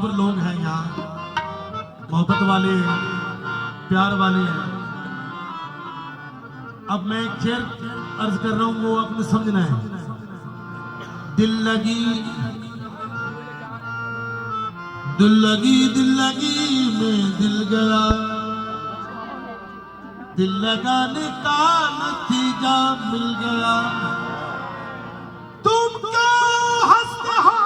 बहादुर लोग हैं यहाँ, मोहब्बत वाले हैं, प्यार वाले हैं। अब मैं एक शेर अर्ज कर रहा हूँ, वो आपने समझना है। दिल लगी दिल लगी दिल लगी में दिल गया, दिल लगाने का नतीजा मिल गया। तुम क्यों हंसते हो,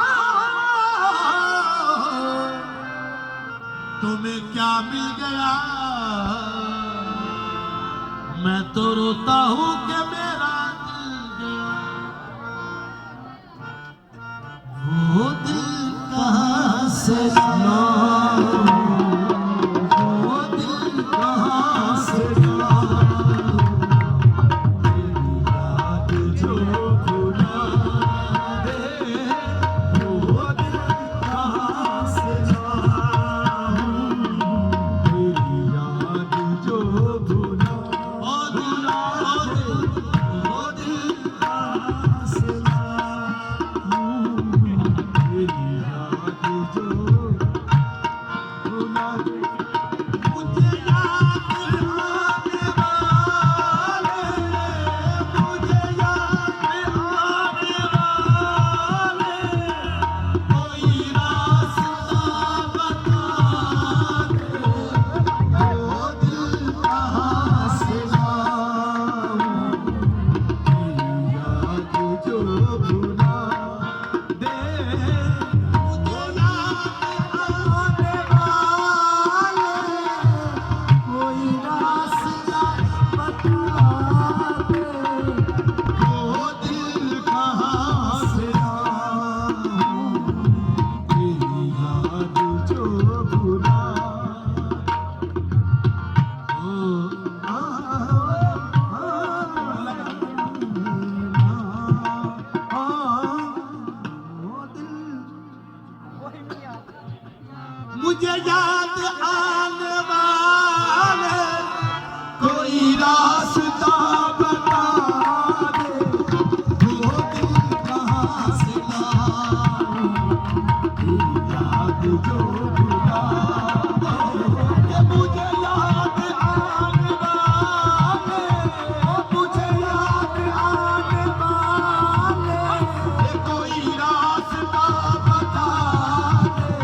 तुम्हें क्या मिल गया? मैं तो रोता हूँ कि मेरा दिल गया। वो दिल कहाँ से लाऊं, वो दिल कहाँ से लाऊं, तेरी याद जो भुला दे, वो दिल कहाँ से लाऊं, तेरी याद जो भुला मुझे याद आने वाले कोई रास्ता बता दे, वो दिल कहाँ से लाऊं, तेरी याद जो भुला दे। मुझे याद आने वाले, मुझे याद आने वाले कोई रास्ता बता दे,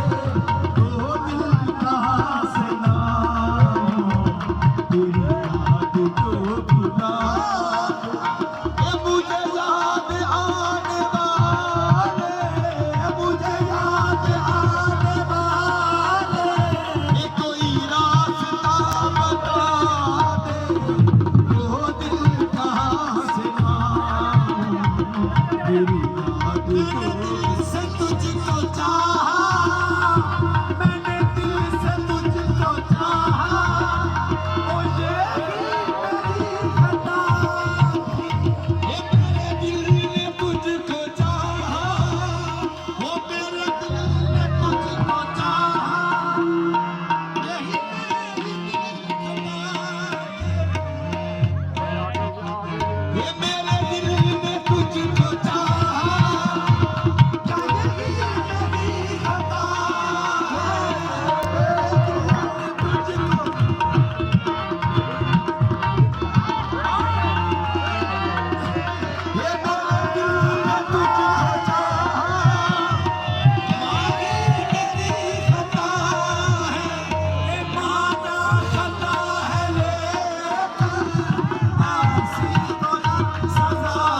सजा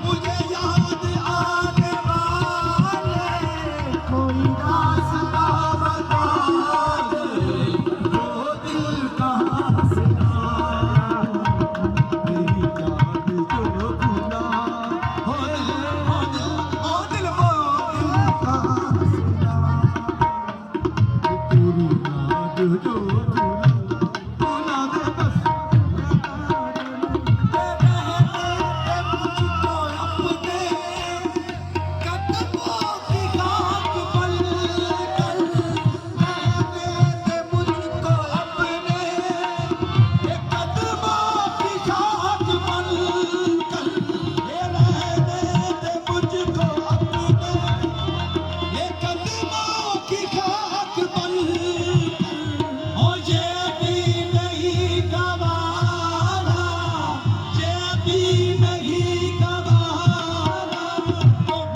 मुझे याद आने वाले कोई रास्ता बता दे, वो दिल कहाँ से आया, तेरी याद जो भूला, ओ दिल वो दिल कहाँ से आया, तेरी याद जो भूला दे बस।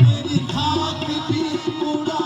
मेरी खाक भी उड़ा